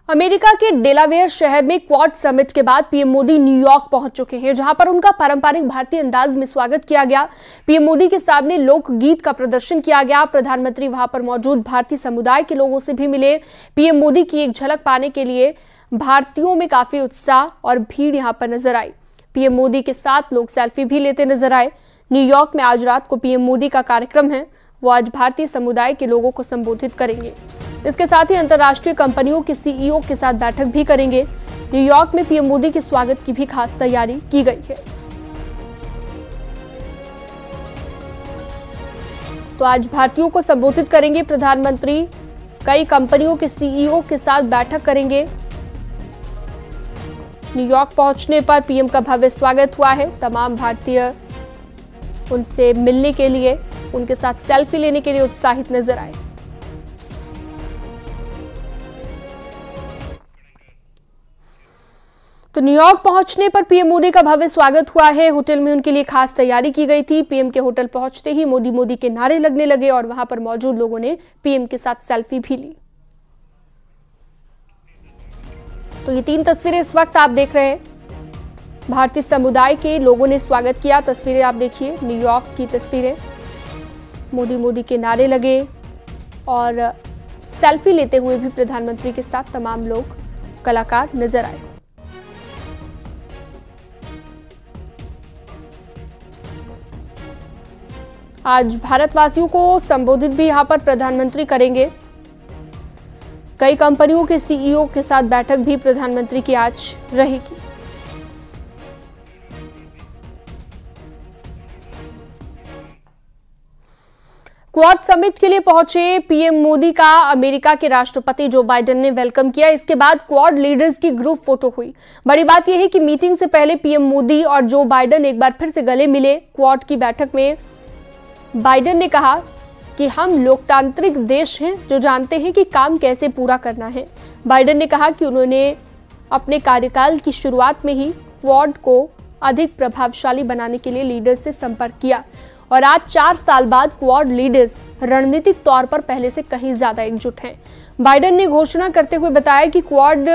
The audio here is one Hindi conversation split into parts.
अमेरिका के डेलावेयर शहर में क्वाड समिट के बाद पीएम मोदी न्यूयॉर्क पहुंच चुके हैं, जहां पर उनका पारंपरिक भारतीय अंदाज में स्वागत किया गया। पीएम मोदी के सामने लोकगीत का प्रदर्शन किया गया। प्रधानमंत्री वहां पर मौजूद भारतीय समुदाय के लोगों से भी मिले। पीएम मोदी की एक झलक पाने के लिए भारतीयों में काफी उत्साह और भीड़ यहां पर नजर आई। पीएम मोदी के साथ लोग सेल्फी भी लेते नजर आए। न्यूयॉर्क में आज रात को पीएम मोदी का कार्यक्रम है। वो आज भारतीय समुदाय के लोगों को संबोधित करेंगे। इसके साथ ही अंतर्राष्ट्रीय कंपनियों के सीईओ के साथ बैठक भी करेंगे। न्यूयॉर्क में पीएम मोदी के स्वागत की भी खास तैयारी की गई है। तो आज भारतीयों को संबोधित करेंगे प्रधानमंत्री। कई कंपनियों के सीईओ के साथ बैठक करेंगे। न्यूयॉर्क पहुंचने पर पीएम का भव्य स्वागत हुआ है। तमाम भारतीय उनसे मिलने के लिए, उनके साथ सेल्फी लेने के लिए उत्साहित नजर आए। तो न्यूयॉर्क पहुंचने पर पीएम मोदी का भव्य स्वागत हुआ है। होटल में उनके लिए खास तैयारी की गई थी। पीएम के होटल पहुंचते ही मोदी मोदी के नारे लगने लगे और वहां पर मौजूद लोगों ने पीएम के साथ सेल्फी भी ली। तो ये 3 तस्वीरें इस वक्त आप देख रहे हैं। भारतीय समुदाय के लोगों ने स्वागत किया। तस्वीरें आप देखिए, न्यूयॉर्क की तस्वीरें। मोदी मोदी के नारे लगे और सेल्फी लेते हुए भी प्रधानमंत्री के साथ तमाम लोग, कलाकार नजर आए। आज भारतवासियों को संबोधित भी यहां पर प्रधानमंत्री करेंगे। कई कंपनियों के सीईओ के साथ बैठक भी प्रधानमंत्री की आज रहेगी। क्वाड समिट के लिए पहुंचे पीएम मोदी का अमेरिका के राष्ट्रपति जो बाइडेन ने वेलकम किया। इसके बाद क्वाड लीडर्स की ग्रुप फोटो हुई। बड़ी बात यह है कि मीटिंग से पहले पीएम मोदी और जो बाइडेन एक बार फिर से गले मिले। क्वाड की बैठक में बाइडेन ने कहा कि हम लोकतांत्रिक देश हैं जो जानते हैं कि काम कैसे पूरा करना है। बाइडेन ने कहा कि उन्होंने अपने कार्यकाल की शुरुआत में ही क्वाड को अधिक प्रभावशाली बनाने के लिए लीडर्स से संपर्क किया और आज 4 साल बाद क्वाड लीडर्स रणनीतिक तौर पर पहले से कहीं ज्यादा एकजुट हैं। बाइडेन ने घोषणा करते हुए बताया कि क्वाड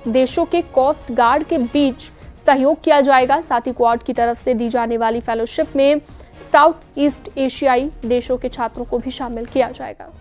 देशों के कोस्ट गार्ड के बीच सहयोग किया जाएगा। साथ ही क्वाड की तरफ से दी जाने वाली फेलोशिप में साउथ ईस्ट एशियाई देशों के छात्रों को भी शामिल किया जाएगा।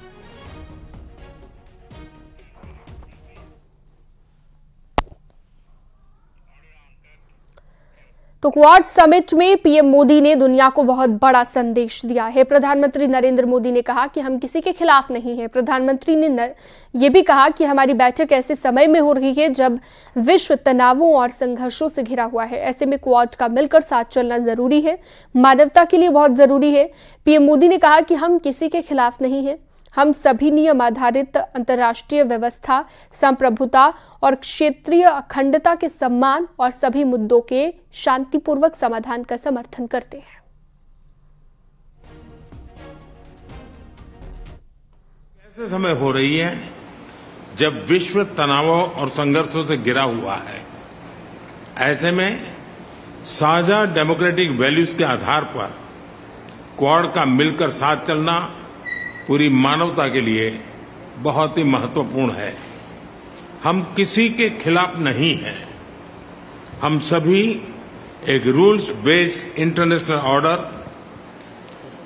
तो क्वाड समिट में पीएम मोदी ने दुनिया को बहुत बड़ा संदेश दिया है। प्रधानमंत्री नरेंद्र मोदी ने कहा कि हम किसी के खिलाफ नहीं हैं। प्रधानमंत्री ने यह भी कहा कि हमारी बैठक ऐसे समय में हो रही है जब विश्व तनावों और संघर्षों से घिरा हुआ है। ऐसे में क्वाड का मिलकर साथ चलना जरूरी है, मानवता के लिए बहुत जरूरी है। पीएम मोदी ने कहा कि हम किसी के खिलाफ नहीं हैं। हम सभी नियम आधारित अंतर्राष्ट्रीय व्यवस्था, संप्रभुता और क्षेत्रीय अखंडता के सम्मान और सभी मुद्दों के शांतिपूर्वक समाधान का समर्थन करते हैं। ऐसे समय हो रही है जब विश्व तनावों और संघर्षों से घिरा हुआ है। ऐसे में साझा डेमोक्रेटिक वैल्यूज के आधार पर क्वाड का मिलकर साथ चलना पूरी मानवता के लिए बहुत ही महत्वपूर्ण है। हम किसी के खिलाफ नहीं हैं। हम सभी एक रूल्स बेस्ड इंटरनेशनल ऑर्डर,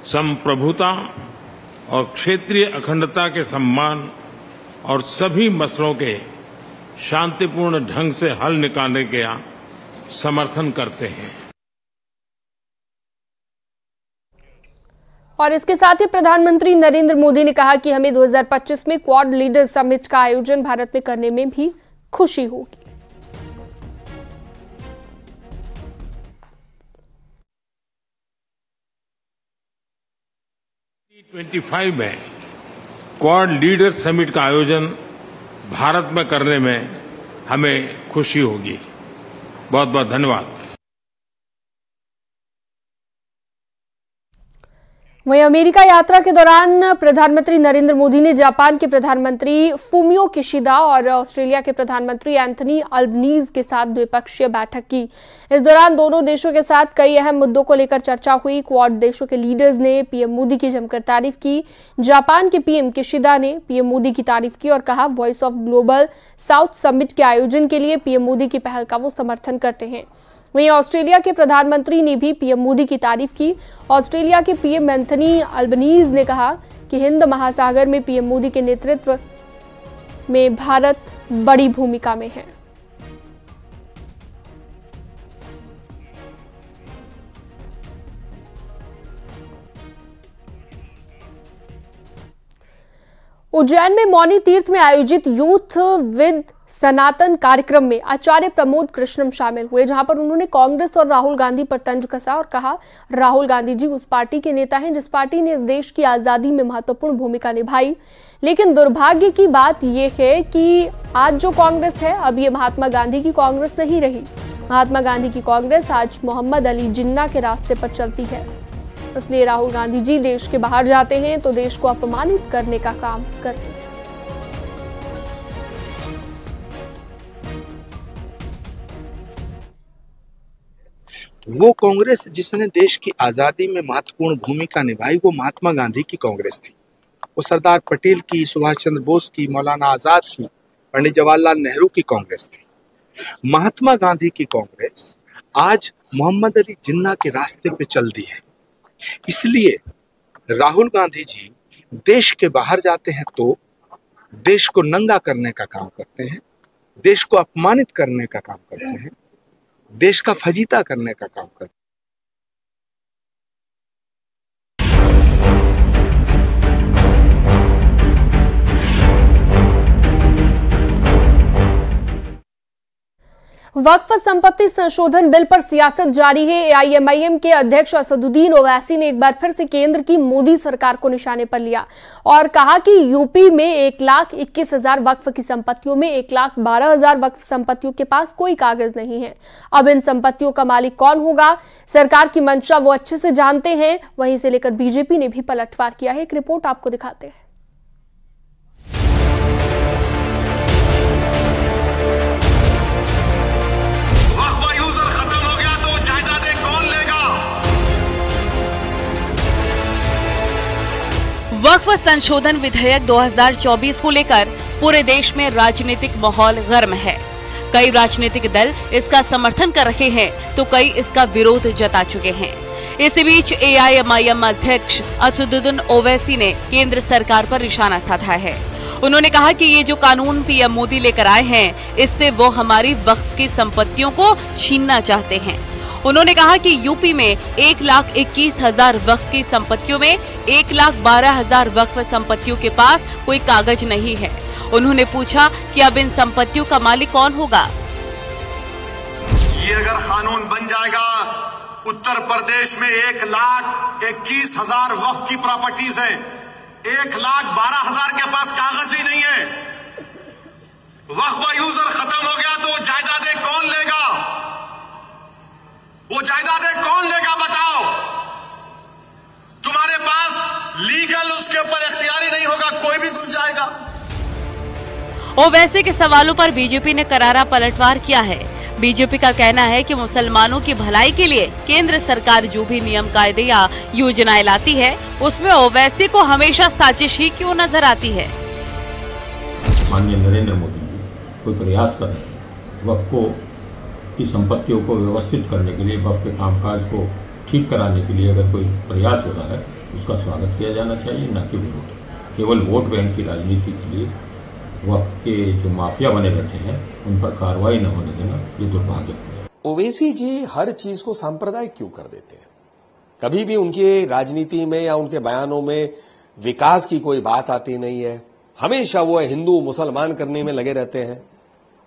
संप्रभुता और क्षेत्रीय अखंडता के सम्मान और सभी मसलों के शांतिपूर्ण ढंग से हल निकालने का समर्थन करते हैं। और इसके साथ ही प्रधानमंत्री नरेंद्र मोदी ने कहा कि हमें 2025 में क्वाड लीडर्स समिट का आयोजन भारत में करने में भी खुशी होगी। G25 में क्वाड लीडर्स समिट का आयोजन भारत में करने में हमें खुशी होगी। बहुत बहुत धन्यवाद। वहीं अमेरिका यात्रा के दौरान प्रधानमंत्री नरेंद्र मोदी ने जापान के प्रधानमंत्री फूमियो किशिदा और ऑस्ट्रेलिया के प्रधानमंत्री एंथनी अल्बनीज के साथ द्विपक्षीय बैठक की। इस दौरान दोनों देशों के साथ कई अहम मुद्दों को लेकर चर्चा हुई। क्वाड देशों के लीडर्स ने पीएम मोदी की जमकर तारीफ की। जापान के पीएम किशिदा ने पीएम मोदी की तारीफ की और कहा, voice of global south summit के आयोजन के लिए पीएम मोदी की पहल का वो समर्थन करते हैं। वहीं ऑस्ट्रेलिया के प्रधानमंत्री ने भी पीएम मोदी की तारीफ की। ऑस्ट्रेलिया के पीएम एंथनी अल्बनीज ने कहा कि हिंद महासागर में पीएम मोदी के नेतृत्व में भारत बड़ी भूमिका में है। उज्जैन में मौनी तीर्थ में आयोजित यूथ विद सनातन कार्यक्रम में आचार्य प्रमोद कृष्णम शामिल हुए, जहां पर उन्होंने कांग्रेस और राहुल गांधी पर तंज कसा और कहा, राहुल गांधी जी उस पार्टी के नेता हैं जिस पार्टी ने इस देश की आजादी में महत्वपूर्ण भूमिका निभाई, लेकिन दुर्भाग्य की बात यह है कि आज जो कांग्रेस है अब ये महात्मा गांधी की कांग्रेस नहीं रही। महात्मा गांधी की कांग्रेस आज मोहम्मद अली जिन्ना के रास्ते पर चलती है। इसलिए राहुल गांधी जी देश के बाहर जाते हैं तो देश को अपमानित करने का काम करते हैं। वो कांग्रेस जिसने देश की आजादी में महत्वपूर्ण भूमिका निभाई वो महात्मा गांधी की कांग्रेस थी। वो सरदार पटेल की, सुभाष चंद्र बोस की, मौलाना आजाद की, पंडित जवाहरलाल नेहरू की कांग्रेस थी। महात्मा गांधी की कांग्रेस आज मोहम्मद अली जिन्ना के रास्ते पे चलती है। इसलिए राहुल गांधी जी देश के बाहर जाते हैं तो देश को नंगा करने का काम करते हैं, देश को अपमानित करने का काम करते हैं, देश का फजीता करने का काम करते हैं। वक्फ संपत्ति संशोधन बिल पर सियासत जारी है। एआईएमआईएम के अध्यक्ष असदुद्दीन ओवैसी ने एक बार फिर से केंद्र की मोदी सरकार को निशाने पर लिया और कहा कि यूपी में 1,21,000 वक्फ की संपत्तियों में 1,12,000 वक्फ संपत्तियों के पास कोई कागज नहीं है। अब इन संपत्तियों का मालिक कौन होगा, सरकार की मंशा वो अच्छे से जानते हैं। वहीं से लेकर बीजेपी ने भी पलटवार किया है। एक रिपोर्ट आपको दिखाते हैं। वक्फ संशोधन विधेयक 2024 को लेकर पूरे देश में राजनीतिक माहौल गर्म है। कई राजनीतिक दल इसका समर्थन कर रहे हैं तो कई इसका विरोध जता चुके हैं। इसी बीच एआईएमआईएम अध्यक्ष असदुद्दीन ओवैसी ने केंद्र सरकार पर निशाना साधा है। उन्होंने कहा कि ये जो कानून पीएम मोदी लेकर आए हैं, इससे वो हमारी वक्फ की संपत्तियों को छीनना चाहते हैं। उन्होंने कहा कि यूपी में 1,21,000 वक्फ की संपत्तियों में 1,12,000 वक्फ संपत्तियों के पास कोई कागज नहीं है। उन्होंने पूछा कि अब इन संपत्तियों का मालिक कौन होगा। ये अगर कानून बन जाएगा, उत्तर प्रदेश में 1,21,000 वक्फ की प्रॉपर्टीज है, 1,12,000 के पास कागज ही नहीं है। वक्फ यूजर खत्म हो गया तो जायदादें कौन लेगा? वो जायदादें कौन लेगा बताओ? तुम्हारे पास लीगल उसके ऊपर इख्तियारी नहीं होगा, कोई भी घुस जाएगा। ओवैसी के सवालों पर बीजेपी ने करारा पलटवार किया है। बीजेपी का कहना है कि मुसलमानों की भलाई के लिए केंद्र सरकार जो भी नियम कायदे या योजनाएं लाती है, उसमें ओवैसी को हमेशा साजिश ही क्यों नजर आती है। माननीय नरेंद्र मोदी जी कोई प्रयास कर रहे हैं वक्फ को की संपत्तियों को व्यवस्थित करने के लिए, वक्फ के कामकाज को ठीक कराने के लिए अगर कोई प्रयास हो रहा है, उसका स्वागत किया जाना चाहिए, न कि विरोध। केवल वोट बैंक की राजनीति के लिए वक्फ के जो माफिया बने रहते हैं उन पर कार्रवाई न होने देना ये दुर्भाग्य है। ओवैसी जी हर चीज को सांप्रदायिक क्यों कर देते हैं? कभी भी उनकी राजनीति में या उनके बयानों में विकास की कोई बात आती नहीं है। हमेशा वो हिंदू मुसलमान करने में लगे रहते हैं।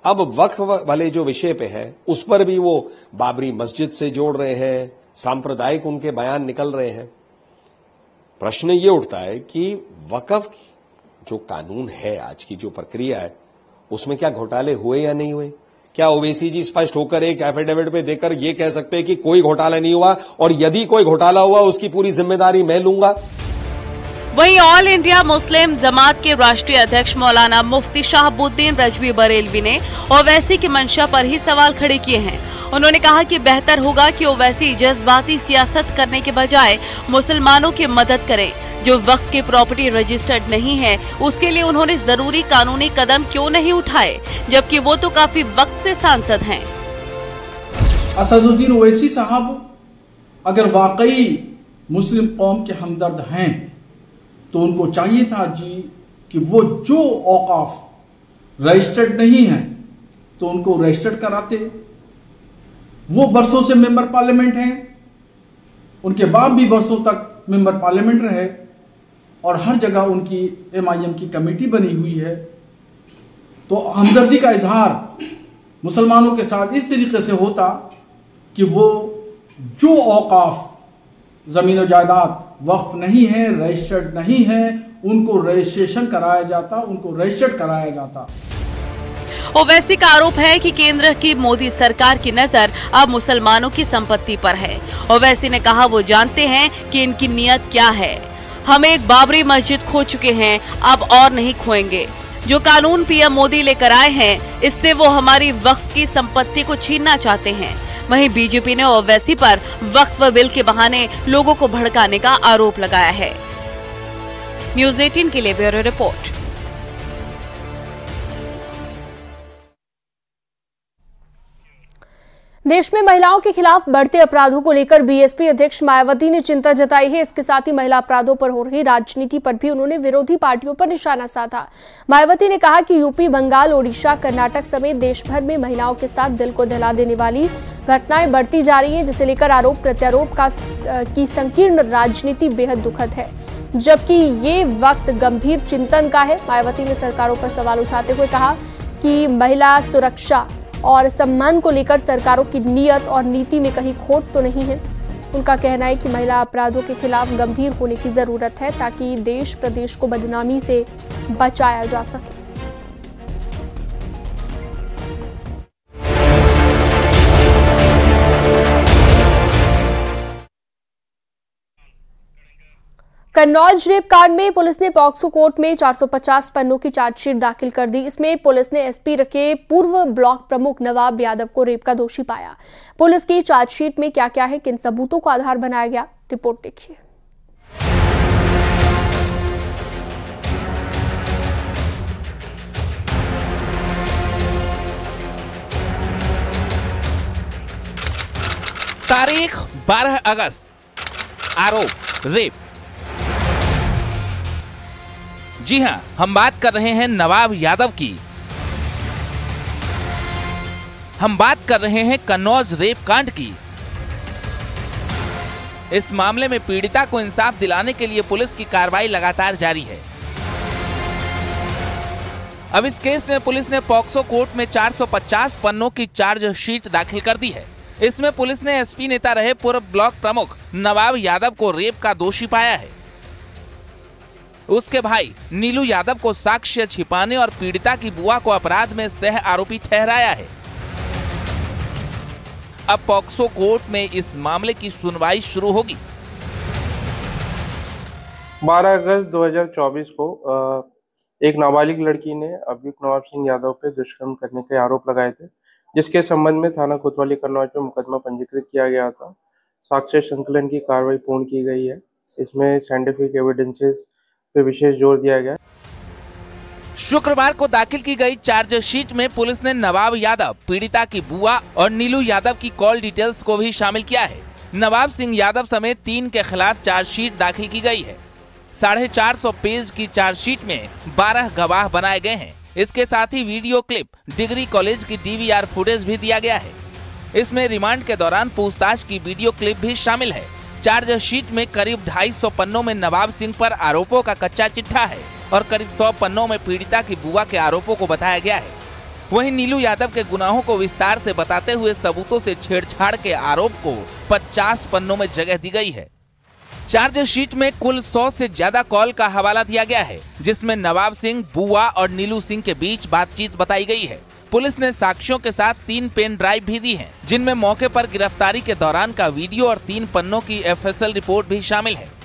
अब वक्फ वाले जो विषय पे है उस पर भी वो बाबरी मस्जिद से जोड़ रहे हैं, सांप्रदायिक उनके बयान निकल रहे हैं। प्रश्न ये उठता है कि वक्फ जो कानून है, आज की जो प्रक्रिया है, उसमें क्या घोटाले हुए या नहीं हुए? क्या ओवैसी जी स्पष्ट होकर एक एफिडेविट पे देकर ये कह सकते हैं कि कोई घोटाला नहीं हुआ, और यदि कोई घोटाला हुआ उसकी पूरी जिम्मेदारी मैं लूंगा? वहीं ऑल इंडिया मुस्लिम जमात के राष्ट्रीय अध्यक्ष मौलाना मुफ्ती शहाबुद्दीन रजवी बरेलवी ने ओवैसी की मंशा पर ही सवाल खड़े किए हैं। उन्होंने कहा कि बेहतर होगा कि ओवैसी जज्बाती सियासत करने के बजाय मुसलमानों की मदद करें। जो वक्त की प्रॉपर्टी रजिस्टर्ड नहीं है, उसके लिए उन्होंने जरूरी कानूनी कदम क्यों नहीं उठाए, जबकि वो तो काफी वक्त से सांसद हैं। असदुद्दीन ओवैसी साहब अगर वाकई मुस्लिम कौम के हमदर्द हैं तो उनको चाहिए था जी कि वो जो औकाफ रजिस्टर्ड नहीं है तो उनको रजिस्टर्ड कराते। वो बरसों से मेंबर पार्लियामेंट हैं, उनके बाप भी बरसों तक मेंबर पार्लियामेंट रहे और हर जगह उनकी MIM की कमेटी बनी हुई है। तो हमदर्दी का इजहार मुसलमानों के साथ इस तरीके से होता कि वो जो औकाफ जमीन और जायदाद वक्फ नहीं है, रजिस्टर्ड नहीं है, उनको रजिस्ट्रेशन कराया जाता, उनको रजिस्टर्ड कराया जाता। ओवैसी का आरोप है कि केंद्र की मोदी सरकार की नजर अब मुसलमानों की संपत्ति पर है। ओवैसी ने कहा वो जानते हैं कि इनकी नीयत क्या है। हम एक बाबरी मस्जिद खो चुके हैं, अब और नहीं खोएंगे। जो कानून PM मोदी लेकर आए हैं, इससे वो हमारी वक्फ की संपत्ति को छीनना चाहते हैं। वहीं बीजेपी ने ओवैसी पर वक्फ बिल के बहाने लोगों को भड़काने का आरोप लगाया है। न्यूज़ 18 के लिए ब्यूरो रिपोर्ट। देश में महिलाओं के खिलाफ बढ़ते अपराधों को लेकर बीएसपी अध्यक्ष मायावती ने चिंता जताई है। इसके साथ ही महिला अपराधों पर हो रही राजनीति पर भी उन्होंने विरोधी पार्टियों पर निशाना साधा। मायावती ने कहा कि यूपी, बंगाल, ओडिशा, कर्नाटक समेत देश भर में महिलाओं के साथ दिल को दहला देने वाली घटनाएं बढ़ती जा रही हैं, जिसे लेकर आरोप प्रत्यारोप की संकीर्ण राजनीति बेहद दुखद है, जबकि ये वक्त गंभीर चिंतन का है। मायावती ने सरकारों पर सवाल उठाते हुए कहा कि महिला सुरक्षा और सम्मान को लेकर सरकारों की नीयत और नीति में कहीं खोट तो नहीं है। उनका कहना है कि महिला अपराधों के खिलाफ गंभीर होने की जरूरत है ताकि देश प्रदेश को बदनामी से बचाया जा सके। कन्नौज रेप कांड में पुलिस ने पॉक्सो कोर्ट में 450 पन्नों की चार्जशीट दाखिल कर दी। इसमें पुलिस ने एसपी के पूर्व ब्लॉक प्रमुख नवाब यादव को रेप का दोषी पाया। पुलिस की चार्जशीट में क्या क्या है, किन सबूतों को आधार बनाया गया, रिपोर्ट देखिए। तारीख 12 अगस्त, आरोप रेप। जी हां, हम बात कर रहे हैं नवाब यादव की। हम बात कर रहे हैं कन्नौज रेप कांड की। इस मामले में पीड़िता को इंसाफ दिलाने के लिए पुलिस की कार्रवाई लगातार जारी है। अब इस केस में पुलिस ने पॉक्सो कोर्ट में 450 पन्नों की चार्जशीट दाखिल कर दी है। इसमें पुलिस ने एसपी नेता रहे पूर्व ब्लॉक प्रमुख नवाब यादव को रेप का दोषी पाया है। उसके भाई नीलू यादव को साक्ष्य छिपाने और पीड़िता की बुआ को अपराध में सह आरोपी ठहराया है। अब पॉक्सो कोर्ट में इस मामले की सुनवाई शुरू होगी। 12 अगस्त 2024 को एक नाबालिग लड़की ने अभियुक्त नवाब सिंह यादव पे दुष्कर्म करने के आरोप लगाए थे, जिसके संबंध में थाना कोतवाली कन्नौज में मुकदमा पंजीकृत किया गया था। साक्ष्य संकलन की कार्रवाई पूर्ण की गई है। इसमें साइंटिफिक एविडेंसेस पे विशेष जोर दिया गया। शुक्रवार को दाखिल की गई चार्जशीट में पुलिस ने नवाब यादव, पीड़िता की बुआ और नीलू यादव की कॉल डिटेल्स को भी शामिल किया है। नवाब सिंह यादव समेत 3 के खिलाफ चार्जशीट दाखिल की गई है। 450 पेज की चार्जशीट में 12 गवाह बनाए गए हैं। इसके साथ ही वीडियो क्लिप, डिग्री कॉलेज की DVR फुटेज भी दिया गया है। इसमें रिमांड के दौरान पूछताछ की वीडियो क्लिप भी शामिल है। चार्जशीट में करीब 250 पन्नों में नवाब सिंह पर आरोपों का कच्चा चिट्ठा है और करीब 100 पन्नों में पीड़िता की बुआ के आरोपों को बताया गया है। वहीं नीलू यादव के गुनाहों को विस्तार से बताते हुए सबूतों से छेड़छाड़ के आरोप को 50 पन्नों में जगह दी गई है। चार्जशीट में कुल 100 से ज्यादा कॉल का हवाला दिया गया है, जिसमें नवाब सिंह, बुआ और नीलू सिंह के बीच बातचीत बताई गई है। पुलिस ने साक्ष्यों के साथ 3 पेन ड्राइव भी दी हैं, जिनमें मौके पर गिरफ्तारी के दौरान का वीडियो और 3 पन्नों की FSL रिपोर्ट भी शामिल है।